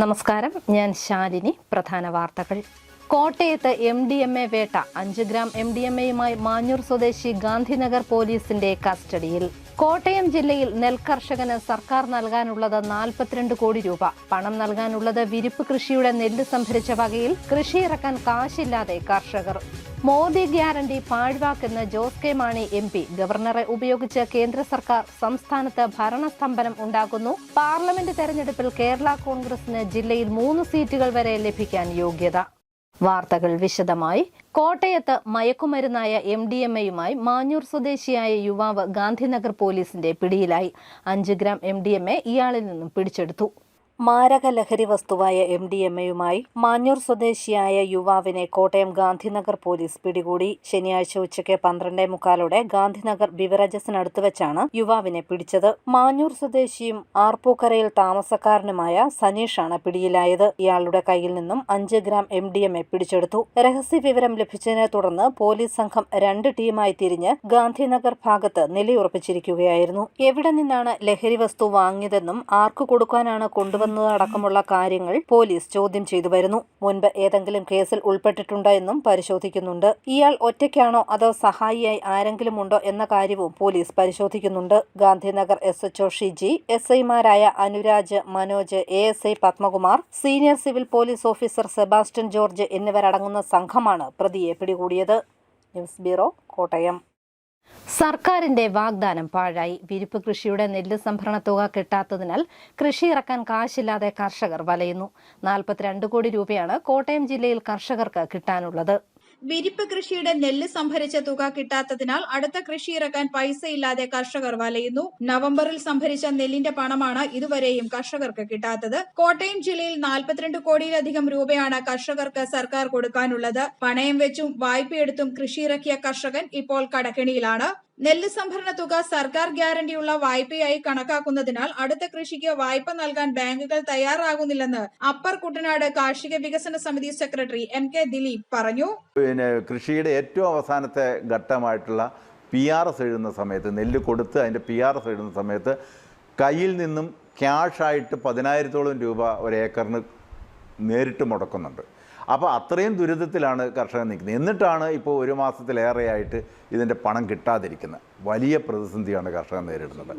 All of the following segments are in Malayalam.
നമസ്കാരം, ഞാൻ ശാലിനി. പ്രധാന വാർത്തകൾ. കോട്ടയത്ത് MDMA വേട്ട. 5 ഗ്രാം MDMAയുമായി മാഞ്ഞൂർ സ്വദേശി ഗാന്ധിനഗർ പോലീസിന്റെ കസ്റ്റഡിയിൽ. കോട്ടയം ജില്ലയിൽ നെൽകർഷകന് സർക്കാർ നൽകാനുള്ളത് 42 കോടി രൂപ. പണം നൽകാനുള്ളത് വിരിപ്പ് കൃഷിയുടെ നെല്ല് സംഭരിച്ച വകയിൽ കൃഷിയിറക്കാൻ കാശില്ലാതെ കർഷകർ. മോദി ഗ്യാരണ്ടി പാഴ്വാക്കെന്ന് ജോസ് കെ മാണി MP. ഗവർണറെ ഉപയോഗിച്ച് കേന്ദ്ര സർക്കാർ സംസ്ഥാനത്ത് ഭരണസ്തംഭനം ഉണ്ടാക്കുന്നു. പാർലമെന്റ് തെരഞ്ഞെടുപ്പിൽ കേരള കോൺഗ്രസിന് ജില്ലയിൽ 3 സീറ്റുകൾ വരെ ലഭിക്കാൻ യോഗ്യത. വാർത്തകൾ വിശദമായി. കോട്ടയത്ത് മയക്കുമരുന്നായ MDMAയുമായി മാഞ്ഞൂർ സ്വദേശിയായ യുവാവ് ഗാന്ധിനഗർ പോലീസിന്റെ പിടിയിലായി. 5 ഗ്രാം MDMA ഇയാളിൽ നിന്നും പിടിച്ചെടുത്തു. മാരക ലഹരി വസ്തുവായ MDMAയുമായി മാഞ്ഞൂർ സ്വദേശിയായ യുവാവിനെ കോട്ടയം ഗാന്ധിനഗർ പോലീസ് പിടികൂടി. ശനിയാഴ്ച ഉച്ചയ്ക്ക് 12:45 ഗാന്ധിനഗർ ബിവറേജസിനടുത്ത് വെച്ചാണ് യുവാവിനെ പിടിച്ചത്. മാഞ്ഞൂർ സ്വദേശിയും ആർപ്പൂക്കരയിൽ താമസക്കാരനുമായ സനീഷാണ് പിടിയിലായത്. ഇയാളുടെ കയ്യിൽ നിന്നും 5 ഗ്രാം MDMA പിടിച്ചെടുത്തു. രഹസ്യ വിവരം ലഭിച്ചതിനെ തുടർന്ന് പോലീസ് സംഘം 2 ടീമായി തിരിഞ്ഞ് ഗാന്ധിനഗർ ഭാഗത്ത് നിലയുറപ്പിച്ചിരിക്കുകയായിരുന്നു. എവിടെ നിന്നാണ് ലഹരി വസ്തു വാങ്ങിയതെന്നും ആർക്കു കൊടുക്കാനാണ് കൊണ്ടുവന്നതടക്കമുള്ള കാര്യങ്ങൾ പോലീസ് ചോദ്യം ചെയ്തു വരുന്നു. മുൻപ് ഏതെങ്കിലും കേസിൽ ഉൾപ്പെട്ടിട്ടുണ്ടോ എന്നും പരിശോധിക്കുന്നുണ്ട്. ഇയാൾ ഒറ്റയ്ക്കാണോ അതോ സഹായിയായി ആരെങ്കിലും ഉണ്ടോ എന്ന കാര്യവും പോലീസ് പരിശോധിക്കുന്നുണ്ട്. ഗാന്ധിനഗർ SHO ഷിജി, SIമാരായ Anuraj, Manoj, ASI Padmakumar, senior civil police officer Sebastian George എന്നിവരടങ്ങുന്ന സംഘമാണ് പ്രതിയെ പിടികൂടിയത്. News bureau, Kottayam. സർക്കാരിന്റെ വാഗ്ദാനം പാഴായി. വിരിപ്പ് കൃഷിയുടെ നെല്ല് സംഭരണ തുക കിട്ടാത്തതിനാൽ കൃഷി ഇറക്കാൻ കാശില്ലാതെ കർഷകർ വലയുന്നു. 42 കോടി രൂപയാണ് കോട്ടയം ജില്ലയിൽ കർഷകർക്ക് കിട്ടാനുള്ളത്. വിരിപ്പ് കൃഷിയുടെ നെല്ല് സംഭരിച്ച തുക കിട്ടാത്തതിനാൽ അടുത്ത കൃഷി ഇറക്കാൻ പൈസയില്ലാതെ കർഷകർ വലയുന്നു. നവംബറിൽ സംഭരിച്ച നെല്ലിന്റെ പണമാണ് ഇതുവരെയും കർഷകർക്ക് കിട്ടാത്തത്. കോട്ടയം ജില്ലയിൽ 42 കോടിയിലധികം രൂപയാണ് കർഷകർക്ക് സർക്കാർ കൊടുക്കാനുള്ളത്. പണയം വെച്ചും വായ്പയെടുത്തും കൃഷിയിറക്കിയ കർഷകൻ ഇപ്പോൾ കടക്കെണിയിലാണ്. നെല്ല് സംഭരണ തുക സർക്കാർ ഗ്യാരണ്ടിയുള്ള വായ്പയായി കണക്കാക്കുന്നതിനാൽ അടുത്ത കൃഷിക്ക് വായ്പ നൽകാൻ ബാങ്കുകൾ തയ്യാറാകുന്നില്ലെന്ന് അപ്പർ കുട്ടനാട് കാർഷിക വികസന സമിതി സെക്രട്ടറി MK ദിലീപ് പറഞ്ഞു. കൃഷിയുടെ ഏറ്റവും അവസാനത്തെ ഘട്ടമായിട്ടുള്ള PRS എഴുതുന്ന സമയത്ത്, നെല്ല് കൊടുത്ത് അതിൻ്റെ PRS എഴുതുന്ന സമയത്ത് കയ്യിൽ നിന്നും ക്യാഷായിട്ട് 10,000-ഓളം രൂപ ഒരു ഏക്കറിന് നേരിട്ട് മുടക്കുന്നുണ്ട്. അപ്പോൾ അത്രയും ദുരിതത്തിലാണ് കർഷകർ നിൽക്കുന്നത്. എന്നിട്ടാണ് ഇപ്പോൾ 1 മാസത്തിലേറെയായിട്ട് ഇതിൻ്റെ പണം കിട്ടാതിരിക്കുന്നത്. വലിയ പ്രതിസന്ധിയാണ് കർഷകർ നേരിടുന്നത്.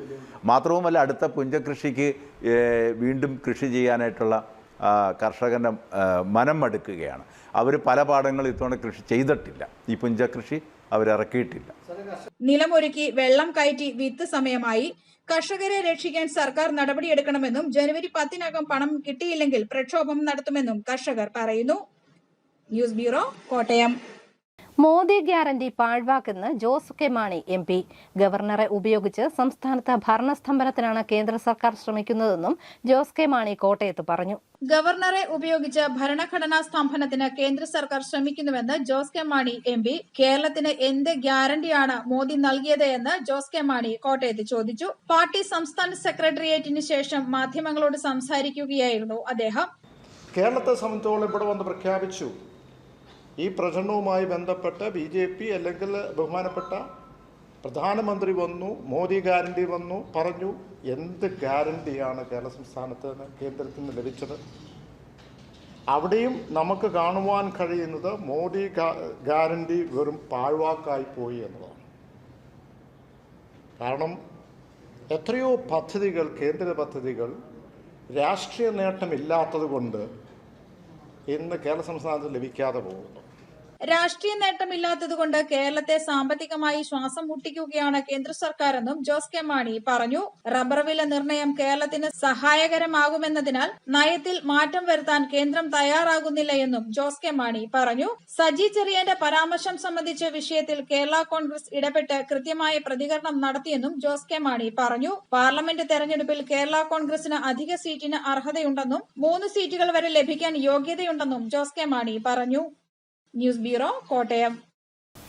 മാത്രവുമല്ല, അടുത്ത പുഞ്ചകൃഷിക്ക് വീണ്ടും കൃഷി ചെയ്യാനായിട്ടുള്ള കർഷകൻ്റെ മനം മടുക്കുകയാണ്. അവർ പല പാടങ്ങളിൽ ഇത്തവണ കൃഷി ചെയ്തിട്ടില്ല. ഈ പുഞ്ചകൃഷി അവരിറക്കിയിട്ടില്ല. നിലമൊരുക്കി വെള്ളം കയറ്റി വിത്ത് സമയമായി. കർഷകരെ രക്ഷിക്കാൻ സർക്കാർ നടപടിയെടുക്കണമെന്നും ജനുവരി 10-നകം പണം കിട്ടിയില്ലെങ്കിൽ പ്രക്ഷോഭം നടത്തുമെന്നും കർഷകർ പറയുന്നു. News bureau, Kottayam. Modi guarantee പാഴ്വാക്കെന്ന് ജോസ് കെ മാണി MP. ഗവർണറെ ഉപയോഗിച്ച് സംസ്ഥാനത്ത് ഭരണസ്തംഭനത്തിനാണ് കേന്ദ്ര സർക്കാർ ശ്രമിക്കുന്നതെന്നും ജോസ് കെ മാണി കോട്ടയത്ത് പറഞ്ഞു. ഗവർണറെ ഉപയോഗിച്ച് ഭരണഘടനാ സ്തംഭനത്തിന് കേന്ദ്ര സർക്കാർ ശ്രമിക്കുന്നുവെന്ന് ജോസ് കെ മാണി MP. കേരളത്തിന് എന്ത് ഗ്യാരണ്ടിയാണ് മോദി നൽകിയത് എന്ന് ജോസ് കെ മാണി കോട്ടയത്ത് ചോദിച്ചു. പാർട്ടി സംസ്ഥാന സെക്രട്ടേറിയറ്റിന് ശേഷം മാധ്യമങ്ങളോട് സംസാരിക്കുകയായിരുന്നു അദ്ദേഹം. കേരളത്തെ സംബന്ധിച്ചോളം ഇവിടെ വന്ന് പ്രഖ്യാപിച്ചു, ഈ പ്രചരണവുമായി ബന്ധപ്പെട്ട് BJP അല്ലെങ്കിൽ ബഹുമാനപ്പെട്ട പ്രധാനമന്ത്രി വന്നു, മോദി ഗ്യാരണ്ടി വന്നു, പറഞ്ഞു. എന്ത് ഗ്യാരണ്ടിയാണ് കേരള സംസ്ഥാനത്ത് കേന്ദ്രത്തിൽ നിന്ന് ലഭിച്ചത്? അവിടെയും നമുക്ക് കാണുവാൻ കഴിയുന്നത് മോദി ഗ്യാരണ്ടി വെറും പാഴ്വാക്കായി പോയി എന്നുള്ളതാണ്. കാരണം എത്രയോ പദ്ധതികൾ, കേന്ദ്ര പദ്ധതികൾ രാഷ്ട്രീയ നേട്ടമില്ലാത്തത് കൊണ്ട് ഇന്ന് കേരള സംസ്ഥാനത്ത് ലഭിക്കാതെ പോകുന്നു. രാഷ്ട്രീയ നേട്ടമില്ലാത്തതുകൊണ്ട് കേരളത്തെ സാമ്പത്തികമായി ശ്വാസം മുട്ടിക്കുകയാണ് കേന്ദ്ര സർക്കാരെന്നും ജോസ് കെ മാണി പറഞ്ഞു. റബ്ബർ വില നിർണയം കേരളത്തിന് സഹായകരമാകുമെന്നതിനാൽ നയത്തിൽ മാറ്റം വരുത്താൻ കേന്ദ്രം തയ്യാറാകുന്നില്ല എന്നും ജോസ് കെ മാണി പറഞ്ഞു. സജി ചെറിയാന്റെ പരാമർശം സംബന്ധിച്ച വിഷയത്തിൽ കേരള കോൺഗ്രസ് ഇടപെട്ട് കൃത്യമായ പ്രതികരണം നടത്തിയെന്നും ജോസ് കെ മാണി പറഞ്ഞു. പാർലമെന്റ് തെരഞ്ഞെടുപ്പിൽ കേരള കോൺഗ്രസിന് അധിക സീറ്റിന് അർഹതയുണ്ടെന്നും 3 സീറ്റുകൾ വരെ ലഭിക്കാൻ യോഗ്യതയുണ്ടെന്നും ജോസ് കെ മാണി പറഞ്ഞു. News bureau, Kottayam.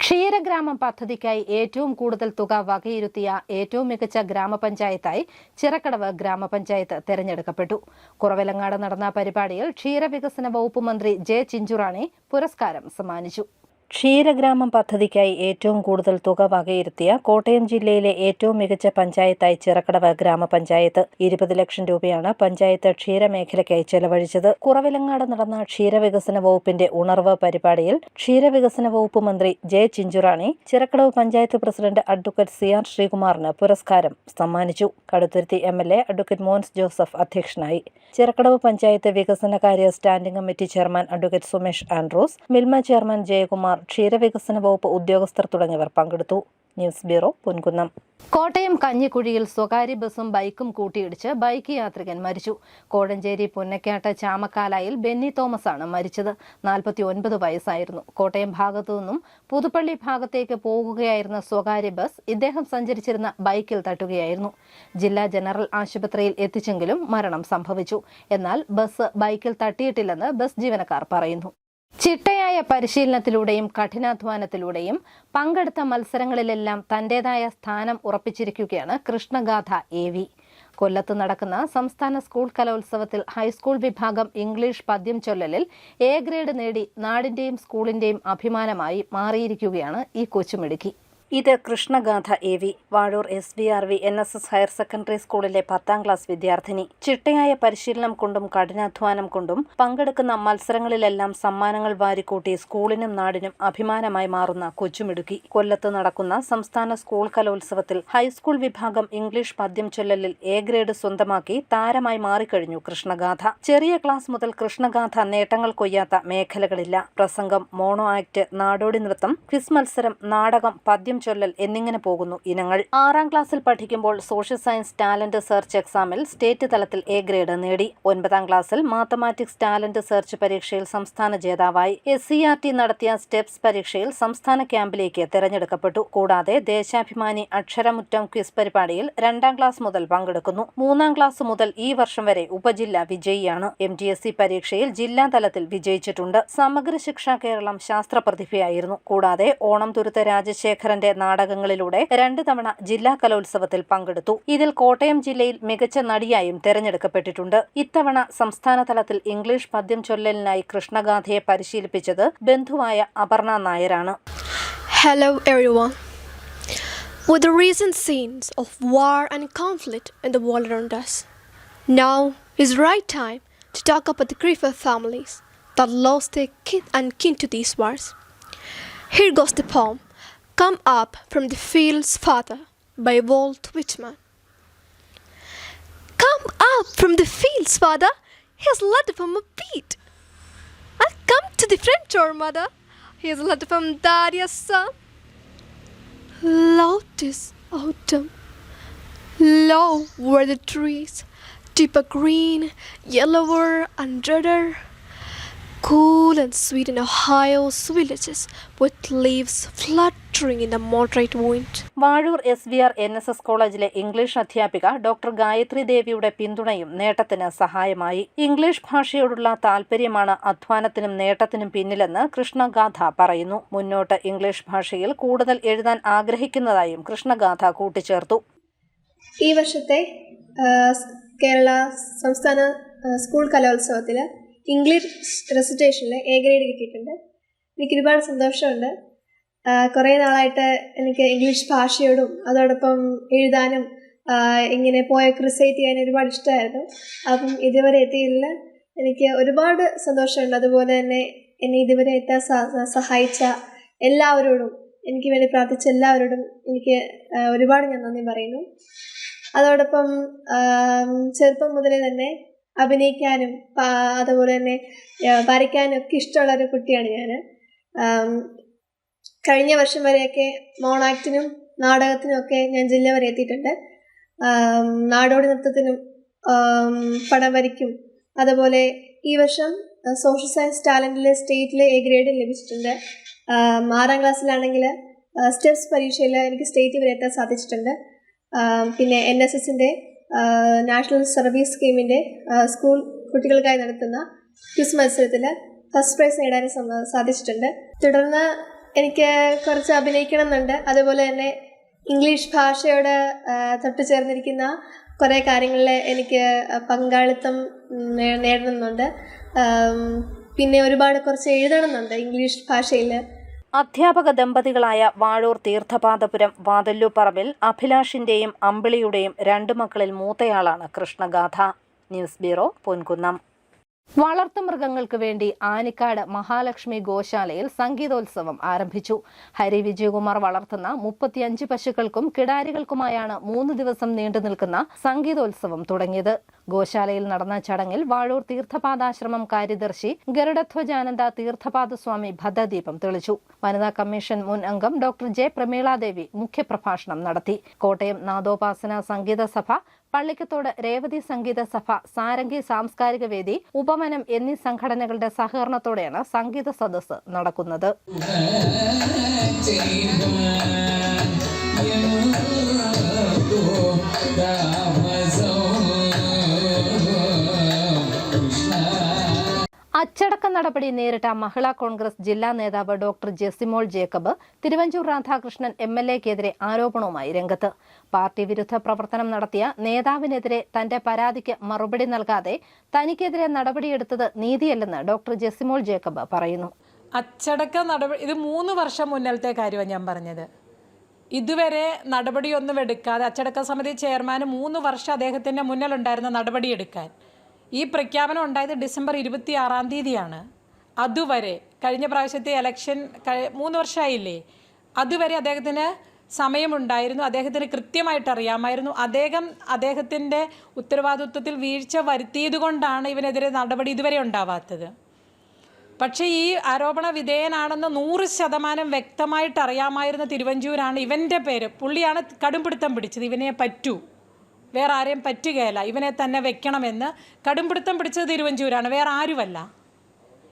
ക്ഷീരഗ്രാമം പദ്ധതിക്കായി ഏറ്റവും കൂടുതൽ തുക വകയിരുത്തിയ ഏറ്റവും മികച്ച ഗ്രാമപഞ്ചായത്തായി ചിറക്കടവ് ഗ്രാമപഞ്ചായത്ത് തെരഞ്ഞെടുക്കപ്പെട്ടു. കുറവിലങ്ങാട് നടന്ന പരിപാടിയിൽ ക്ഷീരവികസന വകുപ്പ് മന്ത്രി J. ചിഞ്ചുറാണി പുരസ്കാരം സമ്മാനിച്ചു. ക്ഷീരഗ്രാമം പദ്ധതിക്കായി ഏറ്റവും കൂടുതൽ തുക വകയിരുത്തിയ കോട്ടയം ജില്ലയിലെ ഏറ്റവും മികച്ച പഞ്ചായത്തായി ചിറക്കടവ് ഗ്രാമപഞ്ചായത്ത്. 20 ലക്ഷം രൂപയാണ് പഞ്ചായത്ത് ക്ഷീരമേഖലയ്ക്കായി ചെലവഴിച്ചത്. കുറവിലങ്ങാട് നടന്ന ക്ഷീരവികസന വകുപ്പിന്റെ ഉണർവ് പരിപാടിയിൽ ക്ഷീരവികസന വകുപ്പ് മന്ത്രി J Chinchurani Chirakkadavu panchayat president advocate CR ശ്രീകുമാറിന് പുരസ്കാരം സമ്മാനിച്ചു. കടുത്തുരുത്തി MLA അഡ്വക്കേറ്റ് മോൻസ് ജോസഫ് അധ്യക്ഷനായി. ചിറക്കടവ് പഞ്ചായത്ത് വികസനകാര്യ standing committee chairman advocate Sumesh Andrews, Milma chairman Jayakumar, ക്ഷീരവികസന വകുപ്പ് ഉദ്യോഗസ്ഥർ തുടങ്ങിയവർ പങ്കെടുത്തു. News bureau, Ponkunnam. കോട്ടയം കഞ്ഞിക്കുഴിയിൽ സ്വകാര്യ ബസും ബൈക്കും കൂട്ടിയിടിച്ച് ബൈക്ക് യാത്രികൻ മരിച്ചു. കോഴഞ്ചേരി പുന്നക്കാട്ട് ചാമക്കാലായിൽ ബെന്നി തോമസ് ആണ് മരിച്ചത്. 49 വയസ്സായിരുന്നു. കോട്ടയം ഭാഗത്തു നിന്നും പുതുപ്പള്ളി ഭാഗത്തേക്ക് പോകുകയായിരുന്ന സ്വകാര്യ ബസ് ഇദ്ദേഹം സഞ്ചരിച്ചിരുന്ന ബൈക്കിൽ തട്ടുകയായിരുന്നു. ജില്ലാ ജനറൽ ആശുപത്രിയിൽ എത്തിച്ചെങ്കിലും മരണം സംഭവിച്ചു. എന്നാൽ ബസ് ബൈക്കിൽ തട്ടിയിട്ടില്ലെന്ന് ബസ് ജീവനക്കാർ പറയുന്നു. ചിട്ടയായ പരിശീലനത്തിലൂടെയും കഠിനാധ്വാനത്തിലൂടെയും പങ്കെടുത്ത മത്സരങ്ങളിലെല്ലാം തന്റേതായ സ്ഥാനം ഉറപ്പിച്ചിരിക്കുകയാണ് കൃഷ്ണഗാഥ AV. കൊല്ലത്ത് നടക്കുന്ന സംസ്ഥാന സ്കൂൾ കലോത്സവത്തിൽ ഹൈസ്കൂൾ വിഭാഗം ഇംഗ്ലീഷ് പദ്യം ചൊല്ലലിൽ A ഗ്രേഡ് നേടി നാടിന്റെയും സ്കൂളിന്റെയും അഭിമാനമായി മാറിയിരിക്കുകയാണ് ഈ കൊച്ചുമിടുക്കി. ഇത് Krishnagatha AV, Vazhoor SVRV NSS higher secondary സ്കൂളിലെ 10ാം ക്ലാസ് വിദ്യാർത്ഥിനി. ചിട്ടയായ പരിശീലനം കൊണ്ടും കഠിനാധ്വാനം കൊണ്ടും പങ്കെടുക്കുന്ന മത്സരങ്ങളിലെല്ലാം സമ്മാനങ്ങൾ വാരിക്കൂട്ടി സ്കൂളിനും നാടിനും അഭിമാനമായി മാറുന്ന കൊച്ചുമിടുക്കി. കൊല്ലത്ത് നടക്കുന്ന സംസ്ഥാന സ്കൂൾ കലോത്സവത്തിൽ ഹൈസ്കൂൾ വിഭാഗം ഇംഗ്ലീഷ് പദ്യം ചൊല്ലലിൽ A ഗ്രേഡ് സ്വന്തമാക്കി താരമായി മാറിക്കഴിഞ്ഞു കൃഷ്ണഗാഥ. ചെറിയ ക്ലാസ് മുതൽ കൃഷ്ണഗാഥ നേട്ടങ്ങൾ കൊയ്യാത്ത മേഖലകളില്ല. പ്രസംഗം, മോണോ ആക്ട്, നാടോടി നൃത്തം, ക്വിസ് മത്സരം, നാടകം, പദ്യം ചൊല്ലൽ എന്നിങ്ങനെ പോകുന്നു ഇനങ്ങൾ. 6ാം ക്ലാസ്സിൽ പഠിക്കുമ്പോൾ സോഷ്യൽ സയൻസ് ടാലന്റ് സെർച്ച് എക്സാമിൽ സ്റ്റേറ്റ് തലത്തിൽ A ഗ്രേഡ് നേടി. 9ാം ക്ലാസ്സിൽ മാത്തമാറ്റിക്സ് ടാലന്റ് സെർച്ച് പരീക്ഷയിൽ സംസ്ഥാന ജേതാവായി. SCRT നടത്തിയ സ്റ്റെപ്സ് പരീക്ഷയിൽ സംസ്ഥാന ക്യാമ്പിലേക്ക് തെരഞ്ഞെടുക്കപ്പെട്ടു. കൂടാതെ ദേശാഭിമാനി അക്ഷരമുറ്റം ക്വിസ് പരിപാടിയിൽ 2ാം ക്ലാസ് മുതൽ പങ്കെടുക്കുന്നു. 3ാം ക്ലാസ് മുതൽ ഈ വർഷം വരെ ഉപജില്ല വിജയിയാണ്. MTSC പരീക്ഷയിൽ ജില്ലാ തലത്തിൽ വിജയിച്ചിട്ടുണ്ട്. സമഗ്ര ശിക്ഷ കേരളം ശാസ്ത്ര പ്രതിഭയായിരുന്നു. കൂടാതെ ഓണം തുരുത്ത് രാജശേഖരന്റെ നാടകങ്ങളിലൂടെ 2 തവണ ജില്ലാ കലോത്സവത്തിൽ പങ്കെടുത്തു. ഇതിൽ കോട്ടയം ജില്ലയിൽ മികച്ച നടിയായും തെരഞ്ഞെടുക്കപ്പെട്ടിട്ടുണ്ട്. ഇത്തവണ സംസ്ഥാന തലത്തിൽ ഇംഗ്ലീഷ് പദ്യം ചൊല്ലലിനായി കൃഷ്ണഗാഥയെ പരിശീലിപ്പിച്ചത് ബന്ധുവായ അപർണ നായരാണ്. Hello everyone. With the recent scenes of war and conflict in the world around us, now is the right time to talk about the grief of families that lost their kin to these wars. Here goes the poem, Come Up from the Fields, Father, by Walt Whitman. Come up from the fields, Father, here's a letter from a beat. I'll come to the front door, Mother, here's a letter from Daria's son. Loud is autumn, low were the trees, deeper green, yellower and redder. Cool and sweet in Ohio's villages, with leaves fluttering in the moderate wind. Vazhoor SVR NSS കോളേജിലെ ഇംഗ്ലീഷ് അധ്യാപിക ഡോക്ടർ ഗായത്രി ദേവിയുടെ പിന്തുണയും നേട്ടത്തിന് സഹായമായി. ഇംഗ്ലീഷ് ഭാഷയോടുള്ള താൽപര്യമാണ് അധ്വാനത്തിനും നേട്ടത്തിനും പിന്നിലെന്ന് കൃഷ്ണഗാഥ പറയുന്നു. മുന്നോട്ട് ഇംഗ്ലീഷ് ഭാഷയിൽ കൂടുതൽ എഴുതാൻ ആഗ്രഹിക്കുന്നതായും കൃഷ്ണഗാഥ കൂട്ടിച്ചേർത്തു. ഈ വർഷത്തെ കേരള സംസ്ഥാന സ്കൂൾ കലോത്സവത്തിൽ ഇംഗ്ലീഷ് റെസിറ്റേഷനിൽ A ഗ്രേഡ് കിട്ടിയിട്ടുണ്ട്. എനിക്ക് ഒരുപാട് സന്തോഷമുണ്ട്. കുറേ നാളായിട്ട് എനിക്ക് ഇംഗ്ലീഷ് ഭാഷയോടും അതോടൊപ്പം എഴുതാനും ഇങ്ങനെ പോയൊക്കെ റിസൈറ്റ് ചെയ്യാൻ ഒരുപാട് ഇഷ്ടമായിരുന്നു. അപ്പം ഇതുവരെ എത്തിയതിൽ എനിക്ക് ഒരുപാട് സന്തോഷമുണ്ട്. അതുപോലെ തന്നെ എന്നെ ഇതുവരെ എത്താൻ സഹായിച്ച എല്ലാവരോടും, എനിക്ക് വേണ്ടി പ്രാർത്ഥിച്ച എല്ലാവരോടും എനിക്ക് ഒരുപാട് ഞാൻ നന്ദി പറയുന്നു. അതോടൊപ്പം ചെറുപ്പം മുതലേ തന്നെ അഭിനയിക്കാനും അതുപോലെ തന്നെ വരയ്ക്കാനും ഒക്കെ ഇഷ്ടമുള്ള ഒരു കുട്ടിയാണ് ഞാൻ. കഴിഞ്ഞ വർഷം വരെയൊക്കെ മോണോ ആക്ടിനും നാടകത്തിനും ഒക്കെ ഞാൻ ജില്ല വരെ എത്തിയിട്ടുണ്ട്. നാടോടി നൃത്തത്തിനും പടം വരയ്ക്കും. അതുപോലെ ഈ വർഷം സോഷ്യൽ സയൻസ് ടാലൻറ്റിൽ സ്റ്റേറ്റിൽ A ഗ്രേഡ് ലഭിച്ചിട്ടുണ്ട്. 6ാം ക്ലാസ്സിലാണെങ്കിൽ സ്റ്റെപ്സ് പരീക്ഷയിൽ എനിക്ക് സ്റ്റേറ്റ് വരെ എത്താൻ സാധിച്ചിട്ടുണ്ട്. പിന്നെ NSSൻ്റെ നാഷണൽ സർവീസ് സ്കീമിൻ്റെ സ്കൂൾ കുട്ടികൾക്കായി നടത്തുന്ന ക്വിസ് മത്സരത്തിൽ ഫസ്റ്റ് പ്രൈസ് നേടാൻ സാധിച്ചിട്ടുണ്ട്. തുടർന്ന് എനിക്ക് കുറച്ച് അഭിനയിക്കണം എന്നുണ്ട്. അതുപോലെ തന്നെ ഇംഗ്ലീഷ് ഭാഷയോട് തൊട്ടുചേർന്നിരിക്കുന്ന കുറേ കാര്യങ്ങളിൽ എനിക്ക് പങ്കാളിത്തം നേടണമെന്നുണ്ട്. പിന്നെ ഒരുപാട് കുറച്ച് എഴുതണമെന്നുണ്ട് ഇംഗ്ലീഷ് ഭാഷയിൽ. അധ്യാപക ദമ്പതികളായ വാഴൂർ തീർത്ഥപാദപുരം വാതല്ലൂപ്പറമ്പിൽ അഭിലാഷിന്റെയും അമ്പിളിയുടെയും 2 മക്കളിൽ മൂത്തയാളാണ് കൃഷ്ണഗാഥ. News bureau, Ponkunnam. വളർത്തുമൃഗങ്ങൾക്ക് വേണ്ടി ആനിക്കാട് മഹാലക്ഷ്മി ഗോശാലയിൽ സംഗീതോത്സവം ആരംഭിച്ചു. ഹരി വിജയകുമാർ വളർത്തുന്ന 35 പശുക്കൾക്കും കിടാരികൾക്കുമായാണ് 3 ദിവസം നീണ്ടു നിൽക്കുന്ന സംഗീതോത്സവം തുടങ്ങിയത്. ഗോശാലയിൽ നടന്ന ചടങ്ങിൽ വാഴൂർ തീർത്ഥപാദാശ്രമം കാര്യദർശി ഗരുഡധ്വജാനന്ദ തീർത്ഥപാദസ്വാമി ഭദ്രദീപം തെളിച്ചു. വനിതാ കമ്മീഷൻ മുൻ അംഗം ഡോക്ടർ ജെ പ്രമീളാദേവി മുഖ്യപ്രഭാഷണം നടത്തി. കോട്ടയം നാദോപാസന സംഗീത സഭ, പള്ളിക്കത്തോട് രേവതി സംഗീത സഭ, സാരംഗി സാംസ്കാരിക വേദി, ഉപവനം എന്നീ സംഘടനകളുടെ സഹകരണത്തോടെയാണ് സംഗീത സദസ്സ് നടക്കുന്നത്. അച്ചടക്ക നടപടി നേരിട്ട മഹിളാ കോൺഗ്രസ് ജില്ലാ നേതാവ് ഡോക്ടർ ജെസിമോൾ ജേക്കബ് തിരുവഞ്ചൂർ രാധാകൃഷ്ണൻ MLA-ക്കെതിരെ ആരോപണവുമായി രംഗത്ത്. പാർട്ടി വിരുദ്ധ പ്രവർത്തനം നടത്തിയ നേതാവിനെതിരെ തന്റെ പരാതിക്ക് മറുപടി നൽകാതെ തനിക്കെതിരെ നടപടിയെടുത്തത് നീതിയല്ലെന്ന് ഡോക്ടർ ജെസിമോൾ ജേക്കബ് പറയുന്നു. അച്ചടക്ക നടപടി ഇത് 3 വർഷം മുന്നലത്തെ കാര്യമാണ് ഞാൻ പറഞ്ഞത്. ഇതുവരെ നടപടിയൊന്നും എടുക്കാതെ അച്ചടക്ക സമിതി ചെയർമാന് 3 വർഷം അദ്ദേഹത്തിൻ്റെ മുന്നിലുണ്ടായിരുന്ന നടപടിയെടുക്കാൻ. ഈ പ്രഖ്യാപനം ഉണ്ടായത് ഡിസംബർ 26-ാം തീയതിയാണ്. അതുവരെ കഴിഞ്ഞ പ്രാവശ്യത്തെ ഇലക്ഷൻ 3 വർഷമായില്ലേ, അതുവരെ അദ്ദേഹത്തിന് സമയമുണ്ടായിരുന്നു. അദ്ദേഹത്തിന് കൃത്യമായിട്ട് അറിയാമായിരുന്നു അദ്ദേഹത്തിൻ്റെ ഉത്തരവാദിത്വത്തിൽ വീഴ്ച വരുത്തിയത് കൊണ്ടാണ് ഇവനെതിരെ നടപടി ഇതുവരെ ഉണ്ടാവാത്തത്. പക്ഷേ ഈ ആരോപണ വിധേയനാണെന്ന് 100% വ്യക്തമായിട്ട് അറിയാമായിരുന്ന തിരുവഞ്ചൂരാണ് ഇവൻ്റെ പേര്, പുള്ളിയാണ് കടുംപിടുത്തം പിടിച്ചത്. ഇവനെ പറ്റൂ, വേറെ ആരെയും പറ്റുകയല്ല, ഇവനെ തന്നെ വെക്കണമെന്ന് കടുംപിടുത്തം പിടിച്ചത് തിരുവഞ്ചൂരാണ്, വേറെ ആരുമല്ല.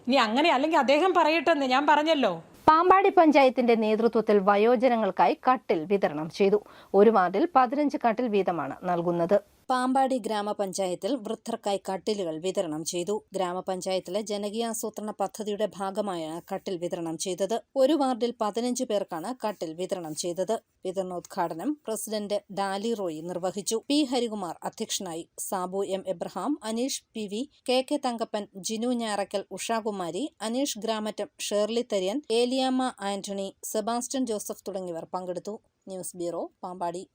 ഇനി അങ്ങനെ അല്ലെങ്കിൽ അദ്ദേഹം പറയട്ടെന്ന് ഞാൻ പറഞ്ഞല്ലോ. പാമ്പാടി പഞ്ചായത്തിന്റെ നേതൃത്വത്തിൽ വയോജനങ്ങൾക്കായി കട്ടിൽ വിതരണം ചെയ്തു. ഒരു വാർഡിൽ 15 കട്ടിൽ വീതമാണ് നൽകുന്നത്. പാമ്പാടി ഗ്രാമപഞ്ചായത്തിൽ വൃദ്ധർക്കായി കട്ടിലുകൾ വിതരണം ചെയ്തു. ഗ്രാമപഞ്ചായത്തിലെ ജനകീയാസൂത്രണ പദ്ധതിയുടെ ഭാഗമായാണ് കട്ടിൽ വിതരണം ചെയ്തത്. ഒരു വാർഡിൽ 15 പേർക്കാണ് കട്ടിൽ വിതരണം ചെയ്തത്. വിതരണോദ്ഘാടനം പ്രസിഡന്റ് ഡാലി റോയി നിർവഹിച്ചു. പി ഹരികുമാർ അധ്യക്ഷനായി. Sabu M. Abraham, Aneesh PV, KK Thankappan, Jinu Njarakkal, Ushakumari, Aneesh Gramattom, Shirley Tharian, Aleyamma Antony, Sebastian Joseph തുടങ്ങിയവർ പങ്കെടുത്തു. News bureau, Pampady.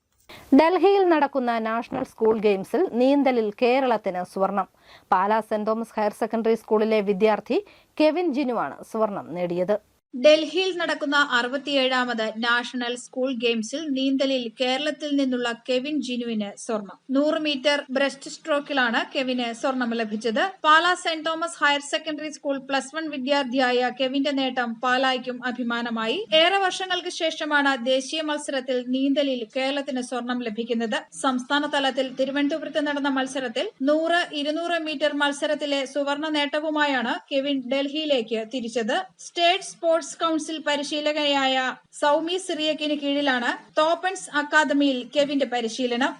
ഡൽഹിയിൽ നടക്കുന്ന നാഷണൽ സ്കൂൾ ഗെയിംസിൽ നീന്തലിൽ കേരളത്തിന് സ്വർണം. Pala saint Thomas higher secondary സ്കൂളിലെ വിദ്യാർത്ഥി കെവിൻ ജിനുവാണ് സ്വർണം നേടിയത്. ഡൽഹിയിൽ നടക്കുന്ന 67ാമത് നാഷണൽ സ്കൂൾ ഗെയിംസിൽ നീന്തലിൽ കേരളത്തിൽ നിന്നുള്ള കെവിൻ ജിനുവിന് സ്വർണം. 100 മീറ്റർ ബ്രസ്റ്റ് സ്ട്രോക്കിലാണ് കെവിന് സ്വർണം ലഭിച്ചത്. Pala saint Thomas higher secondary school +1 വിദ്യാർത്ഥിയായ കെവിന്റെ നേട്ടം പാലായ്ക്കും അഭിമാനമായി. ഏറെ വർഷങ്ങൾക്ക് ശേഷമാണ് ദേശീയ മത്സരത്തിൽ നീന്തലിൽ കേരളത്തിന് സ്വർണം ലഭിക്കുന്നത്. സംസ്ഥാന തലത്തിൽ തിരുവനന്തപുരത്ത് നടന്ന മത്സരത്തിൽ 100, 200 മീറ്റർ മത്സരത്തിലെ സുവർണ നേട്ടവുമായാണ് കെവിൻ ഡൽഹിയിലേക്ക് തിരിച്ചത്. സ്റ്റേറ്റ് സ്പോർട്സ് കൌൺസിൽ പരിശീലകയായ സൗമി സിറിയക്കിന് കീഴിലാണ് തോപ്പൻസ് അക്കാദമിയിൽ കെവിന്റെ പരിശീലനം.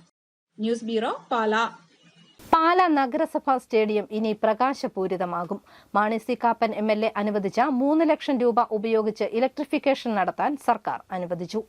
News bureau, Pala. പാലാ നഗരസഭാ സ്റ്റേഡിയം ഇനി പ്രകാശപൂരിതമാകും. മാണി സി കാപ്പൻ MLA അനുവദിച്ച 3 ലക്ഷം രൂപ ഉപയോഗിച്ച് ഇലക്ട്രിഫിക്കേഷൻ നടത്താൻ സർക്കാർ അനുവദിച്ചു.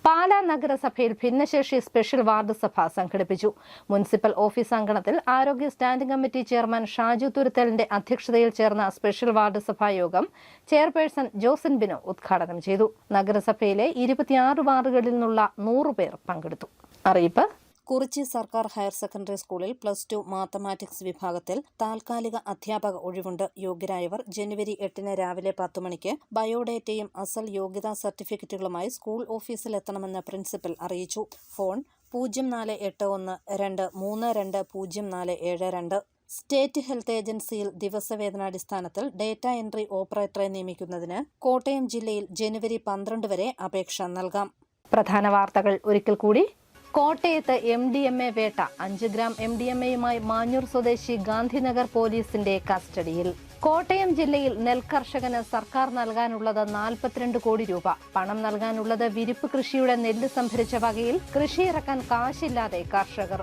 പാലാ നഗരസഭയിൽ ഭിന്നശേഷി സ്പെഷ്യൽ വാർഡ് സഭ സംഘടിപ്പിച്ചു. മുനിസിപ്പൽ ഓഫീസ് അങ്കണത്തിൽ ആരോഗ്യ സ്റ്റാൻഡിംഗ് കമ്മിറ്റി ചെയർമാൻ ഷാജു തുരുത്തലിന്റെ അധ്യക്ഷതയിൽ ചേർന്ന സ്പെഷ്യൽ വാർഡ് സഭാ യോഗം ചെയർപേഴ്സൺ ജോസിൻ ബിനോ ഉദ്ഘാടനം ചെയ്തു. നഗരസഭയിലെ 26 വാർഡുകളിൽ നിന്നുള്ള 100 പേർ പങ്കെടുത്തു. അറിയിപ്പ്: കുറിച്ചി സർക്കാർ ഹയർ സെക്കൻഡറി സ്കൂളിൽ +2 മാത്തമാറ്റിക്സ് വിഭാഗത്തിൽ താൽക്കാലിക അധ്യാപക ഒഴിവുണ്ട്. യോഗ്യരായവർ ജനുവരി 8 രാവിലെ 10 മണിക്ക് ബയോഡേറ്റയും അസൽ യോഗ്യതാ സർട്ടിഫിക്കറ്റുകളുമായി സ്കൂൾ ഓഫീസിലെത്തണമെന്ന് പ്രിൻസിപ്പൽ അറിയിച്ചു. ഫോൺ 0481232042. സ്റ്റേറ്റ് ഹെൽത്ത് ഏജൻസിയിൽ ദിവസവേതനാടിസ്ഥാനത്തിൽ ഡേറ്റ എൻട്രി ഓപ്പറേറ്ററെ നിയമിക്കുന്നതിന് കോട്ടയം ജില്ലയിൽ ജനുവരി 12 വരെ അപേക്ഷ നൽകാം. പ്രധാന വാർത്തകൾ ഒരിക്കൽ കൂടി. കോട്ടയത്ത് MDMA വേട്ട. 5 ഗ്രാം MDMAയുമായി മാഞ്ഞൂർ സ്വദേശി ഗാന്ധിനഗർ പോലീസിന്റെ കസ്റ്റഡിയിൽ. കോട്ടയം ജില്ലയിൽ നെൽകർഷകന് സർക്കാർ നൽകാനുള്ളത് 42 കോടി രൂപ. പണം നൽകാനുള്ളത് വിരിപ്പ് കൃഷിയുടെ നെല്ല് സംഭരിച്ച വകയിൽ കൃഷിയിറക്കാൻ കാശില്ലാതെ കർഷകർ.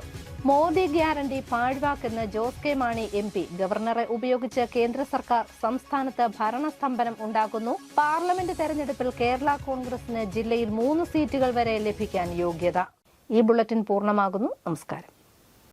മോദി ഗ്യാരണ്ടി പാഴ്വാക്കെന്ന് ജോസ് കെ മാണി MP. ഗവർണറെ ഉപയോഗിച്ച് കേന്ദ്ര സർക്കാർ സംസ്ഥാനത്ത് ഭരണസ്തംഭനം ഉണ്ടാക്കുന്നു. പാർലമെന്റ് തെരഞ്ഞെടുപ്പിൽ കേരള കോൺഗ്രസിന് ജില്ലയിൽ 3 സീറ്റുകൾ വരെ ലഭിക്കാൻ യോഗ്യത. ഈ ബുള്ളറ്റിൻ പൂർണ്ണമാകുന്നു. നമസ്കാരം.